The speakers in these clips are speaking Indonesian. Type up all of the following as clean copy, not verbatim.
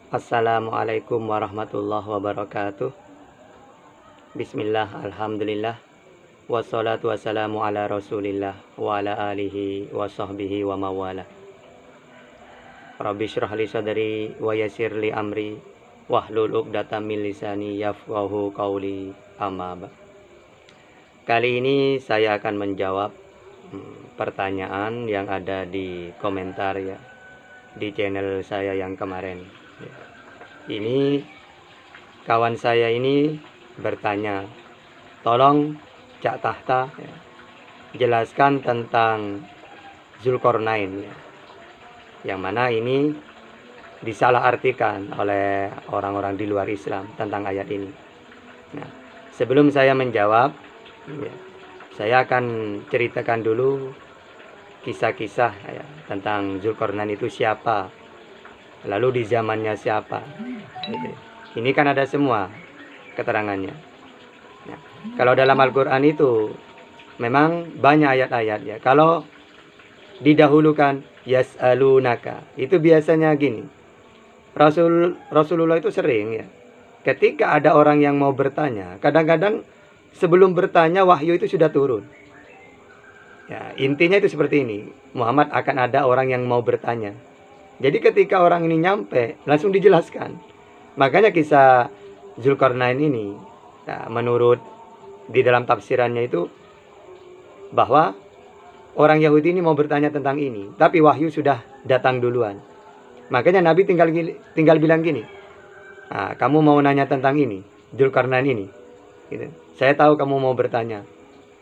Assalamualaikum warahmatullahi wabarakatuh. Bismillah, alhamdulillah, wassalatu wassalamu ala rasulillah wa ala alihi wa sahbihi wa mawala. Rabbi syrah li sadri wa yassir li amri wahlul uqdatam min lisani yafqahu qawli, amma ba'd. Kali ini saya akan menjawab pertanyaan yang ada di komentar ya, di channel saya yang kemarin. Ini kawan saya ini bertanya, tolong Cak Tahta ya, jelaskan tentang Zulkarnain ya, yang mana ini disalahartikan oleh orang-orang di luar Islam tentang ayat ini. Nah, sebelum saya menjawab ya, saya akan ceritakan dulu kisah-kisah ya, tentang Zulkarnain itu siapa, lalu di zamannya siapa. Ini kan ada semua keterangannya. Nah, kalau dalam Al-Quran itu memang banyak ayat-ayat ya. Kalau didahulukan yas'alunaka, itu biasanya gini. Rasulullah itu sering ya, ketika ada orang yang mau bertanya, kadang-kadang sebelum bertanya wahyu itu sudah turun. Ya, intinya itu seperti ini. Muhammad akan ada orang yang mau bertanya. Jadi ketika orang ini nyampe, langsung dijelaskan. Makanya kisah Zulkarnain ini, nah, menurut di dalam tafsirannya itu bahwa orang Yahudi ini mau bertanya tentang ini, tapi wahyu sudah datang duluan. Makanya Nabi tinggal bilang gini, nah, kamu mau nanya tentang ini, Zulkarnain ini, gitu. Saya tahu kamu mau bertanya,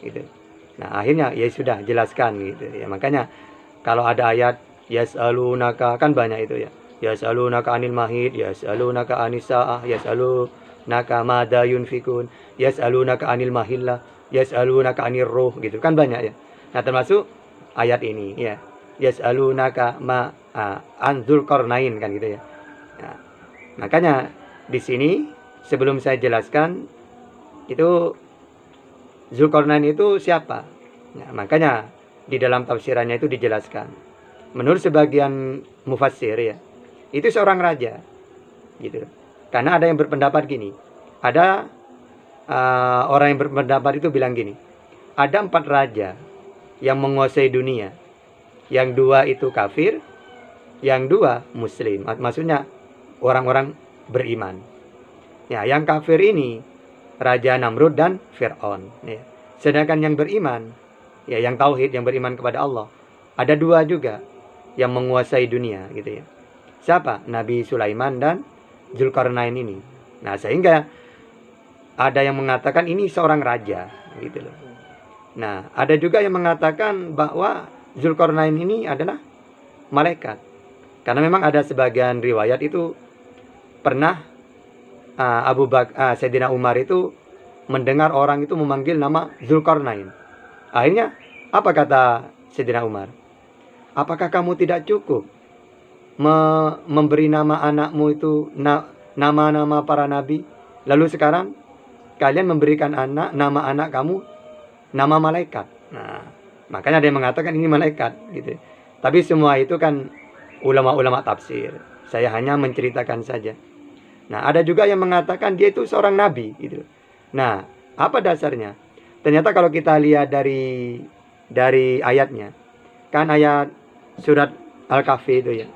gitu. Nah akhirnya ya sudah jelaskan gitu ya. Makanya kalau ada ayat yas'alunaka, kan banyak itu ya. Yas'alunaka anil mahid, yas'alunaka anis sa'ah, yas'alunaka madza yunfikun, yas'alunaka anil mahillah, yas'alunaka anir ruh, gitu kan banyak ya. Nah termasuk ayat ini ya, yas'alunaka an Zulkarnain kan gitu ya. Nah, makanya di sini sebelum saya jelaskan itu Zulkarnain itu siapa. Nah, makanya di dalam tafsirannya itu dijelaskan. Menurut sebagian mufassir ya, itu seorang raja, gitu. Karena ada yang berpendapat gini, ada orang yang berpendapat itu bilang gini, ada 4 raja yang menguasai dunia, yang 2 itu kafir, yang 2 muslim, maksudnya orang-orang beriman. Ya, yang kafir ini Raja Namrud dan Fir'aun. Ya. Sedangkan yang beriman, ya yang tauhid, yang beriman kepada Allah, ada 2 juga yang menguasai dunia, gitu ya. Siapa? Nabi Sulaiman dan Zulkarnain ini. Nah, sehingga ada yang mengatakan ini seorang raja, gitu loh. Nah, ada juga yang mengatakan bahwa Zulkarnain ini adalah malaikat. Karena memang ada sebagian riwayat itu pernah Sayyidina Umar itu mendengar orang itu memanggil nama Zulkarnain. Akhirnya apa kata Sayyidina Umar? Apakah kamu tidak cukup memberi nama anakmu itu nama-nama para nabi, lalu sekarang kalian memberikan nama anak kamu nama malaikat? Nah, makanya ada yang mengatakan ini malaikat, gitu. Tapi semua itu kan ulama-ulama tafsir. Saya hanya menceritakan saja. Nah, ada juga yang mengatakan dia itu seorang nabi, gitu. Nah, apa dasarnya? Ternyata kalau kita lihat dari ayatnya, kan ayat surat Al-Kahfi itu ya,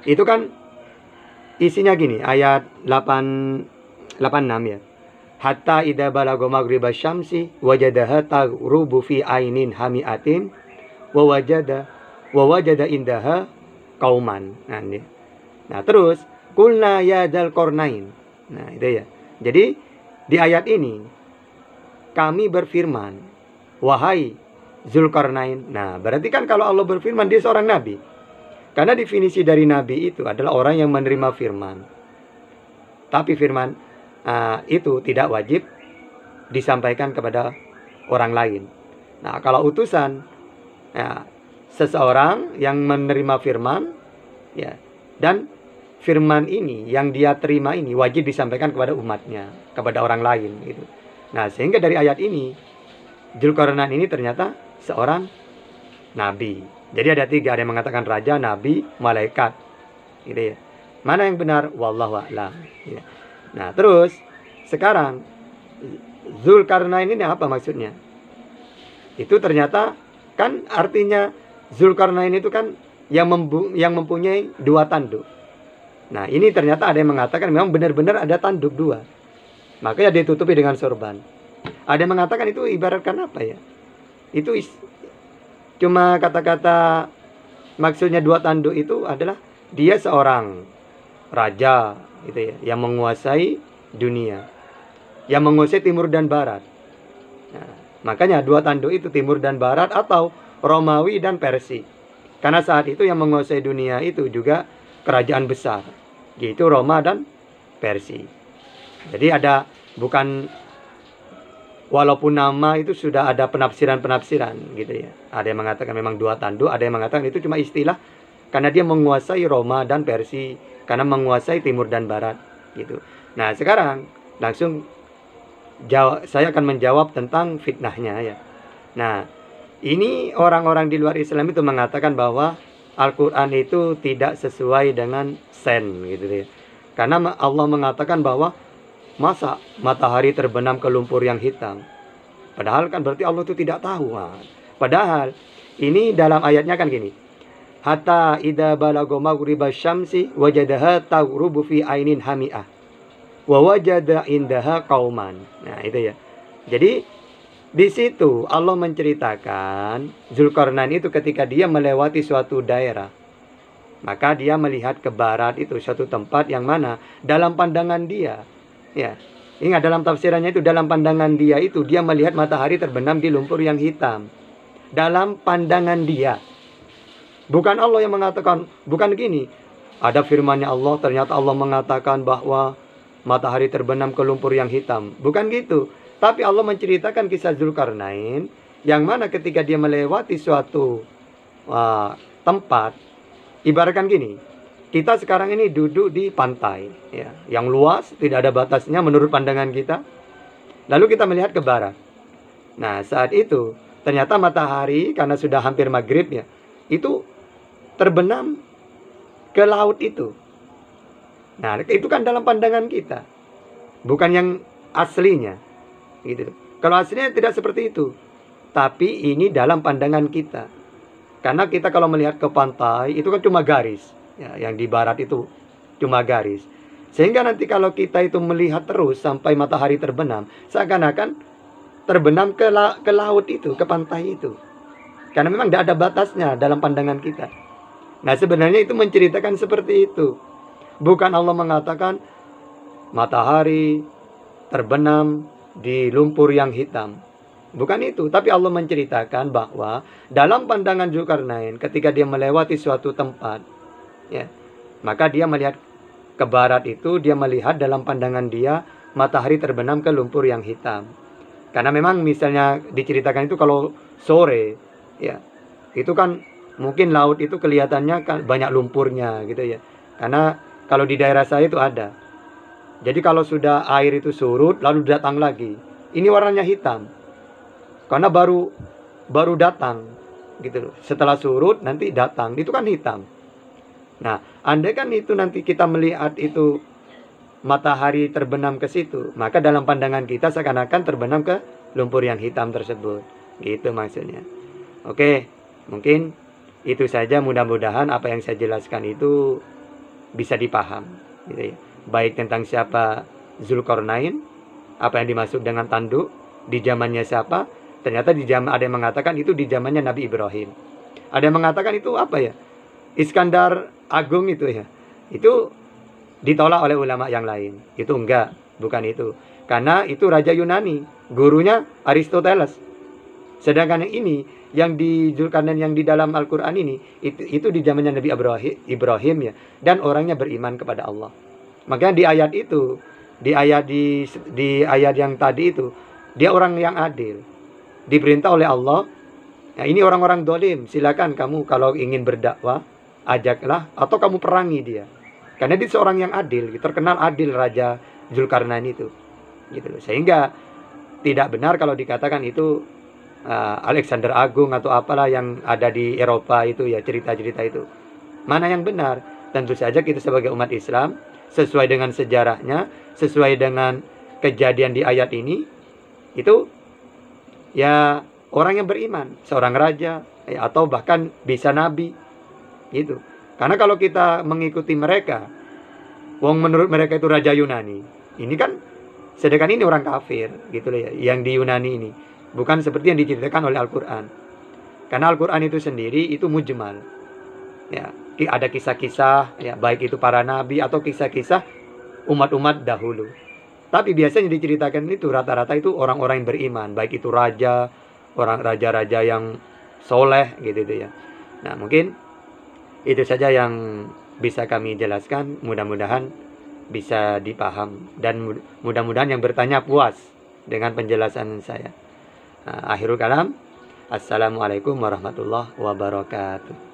itu kan isinya gini, ayat 86 ya. Hatta idza balagha maghribasy syamsi wajadaha taghrubu fi ainin hamiatin wa wajada indaha qauman. Nah, terus qulna ya Dzulqarnain. Nah, itu ya. Jadi di ayat ini kami berfirman, wahai Zulkarnain. Nah, berarti kan kalau Allah berfirman dia seorang nabi. Karena definisi dari nabi itu adalah orang yang menerima firman. Tapi firman itu tidak wajib disampaikan kepada orang lain. Nah, kalau utusan ya, seseorang yang menerima firman ya, dan firman ini yang dia terima ini wajib disampaikan kepada umatnya, kepada orang lain gitu. Nah, sehingga dari ayat ini Zulkarnain ini ternyata seorang nabi. Jadi ada 3, ada yang mengatakan raja, nabi, malaikat, gitu ya. Mana yang benar? Wallahu a'lam. Ya. Nah, terus sekarang Zulkarnain ini apa maksudnya? Itu ternyata kan artinya Zulkarnain itu kan yang mempunyai 2 tanduk. Nah, ini ternyata ada yang mengatakan memang benar-benar ada tanduk 2. Makanya ditutupi dengan sorban. Ada yang mengatakan itu ibaratkan apa ya? Itu cuma kata-kata, maksudnya 2 tanduk itu adalah dia seorang raja gitu ya, yang menguasai dunia, yang menguasai timur dan barat. Nah, makanya 2 tanduk itu timur dan barat atau Romawi dan Persia. Karena saat itu yang menguasai dunia itu juga kerajaan besar, yaitu Roma dan Persia. Jadi ada, bukan, walaupun nama itu sudah ada penafsiran-penafsiran gitu ya. Ada yang mengatakan memang 2 tanduk, ada yang mengatakan itu cuma istilah karena dia menguasai Roma dan Persia, karena menguasai timur dan barat gitu. Nah, sekarang langsung saya akan menjawab tentang fitnahnya ya. Nah, ini orang-orang di luar Islam itu mengatakan bahwa Al-Quran itu tidak sesuai dengan sen gitu ya. Karena Allah mengatakan bahwa masa matahari terbenam ke lumpur yang hitam. Padahal kan berarti Allah itu tidak tahu. Padahal ini dalam ayatnya kan gini. Hatta idza balagha maghriba syamsi wajadaha taghrubu fi ainin hami'ah wa wajada indaha qauman. Nah, itu ya. Jadi di situ Allah menceritakan Zulkarnain itu ketika dia melewati suatu daerah, maka dia melihat ke barat itu suatu tempat yang mana dalam pandangan dia, ya, ingat dalam tafsirannya itu dalam pandangan dia itu dia melihat matahari terbenam di lumpur yang hitam. Dalam pandangan dia. Bukan Allah yang mengatakan, bukan gini. Ada firman-Nya Allah, ternyata Allah mengatakan bahwa matahari terbenam ke lumpur yang hitam. Bukan gitu. Tapi Allah menceritakan kisah Zulkarnain yang mana ketika dia melewati suatu tempat, ibaratkan gini, kita sekarang ini duduk di pantai ya, yang luas, tidak ada batasnya menurut pandangan kita. Lalu kita melihat ke barat. Nah, saat itu ternyata matahari karena sudah hampir maghrib ya, itu terbenam ke laut itu. Nah, itu kan dalam pandangan kita, bukan yang aslinya gitu. Kalau aslinya tidak seperti itu, tapi ini dalam pandangan kita. Karena kita kalau melihat ke pantai itu kan cuma garis ya, yang di barat itu cuma garis. Sehingga nanti kalau kita itu melihat terus sampai matahari terbenam, seakan-akan terbenam ke laut itu, ke pantai itu. Karena memang tidak ada batasnya dalam pandangan kita. Nah, sebenarnya itu menceritakan seperti itu. Bukan Allah mengatakan matahari terbenam di lumpur yang hitam. Bukan itu. Tapi Allah menceritakan bahwa dalam pandangan Zulkarnain ketika dia melewati suatu tempat ya, maka dia melihat ke barat itu, dia melihat dalam pandangan dia matahari terbenam ke lumpur yang hitam. Karena memang misalnya diceritakan itu kalau sore ya, itu kan mungkin laut itu kelihatannya kan banyak lumpurnya gitu ya. Karena kalau di daerah saya itu ada. Jadi kalau sudah air itu surut lalu datang lagi, ini warnanya hitam. Karena baru datang gitu loh. Setelah surut nanti datang, itu kan hitam. Nah, andai kan itu nanti kita melihat itu matahari terbenam ke situ, maka dalam pandangan kita seakan-akan terbenam ke lumpur yang hitam tersebut. Gitu maksudnya. Oke, mungkin itu saja, mudah-mudahan apa yang saya jelaskan itu bisa dipaham gitu ya. Baik tentang siapa Zulkarnain, apa yang dimaksud dengan tanduk, di zamannya siapa. Ternyata di zaman ada yang mengatakan itu di zamannya Nabi Ibrahim. Ada yang mengatakan itu apa ya? Iskandar Agung itu ya. Itu ditolak oleh ulama yang lain. Itu enggak, bukan itu. Karena itu raja Yunani, gurunya Aristoteles. Sedangkan yang ini, yang di Zulkarnain yang di dalam Al-Quran ini, itu di zamannya Nabi Ibrahim ya. Dan orangnya beriman kepada Allah. Makanya di ayat itu, di ayat yang tadi itu, dia orang yang adil. Diperintah oleh Allah. Nah, ini orang-orang dolim, silakan kamu kalau ingin berdakwah, ajaklah atau kamu perangi dia. Karena dia seorang yang adil, terkenal adil Raja Zulkarnain itu. Gitu loh. Sehingga tidak benar kalau dikatakan itu Alexander Agung atau apalah yang ada di Eropa itu ya, cerita-cerita itu. Mana yang benar? tentu saja kita sebagai umat Islam, sesuai dengan sejarahnya, sesuai dengan kejadian di ayat ini, itu ya orang yang beriman, seorang raja, ya, atau bahkan bisa nabi, gitu. Karena kalau kita mengikuti mereka, wong menurut mereka itu raja Yunani, ini kan sedangkan ini orang kafir, gitu loh ya, yang di Yunani ini, bukan seperti yang diceritakan oleh Al-Quran. Karena Al-Quran itu sendiri itu mujmal, ya, ada kisah-kisah, ya, baik itu para nabi atau kisah-kisah umat-umat dahulu. Tapi biasanya diceritakan itu rata-rata itu orang-orang yang beriman, baik itu raja, orang raja-raja yang soleh, gitu ya. Nah, mungkin itu saja yang bisa kami jelaskan. Mudah-mudahan bisa dipaham, dan mudah-mudahan yang bertanya puas dengan penjelasan saya. Akhirul kalam, assalamualaikum warahmatullahi wabarakatuh.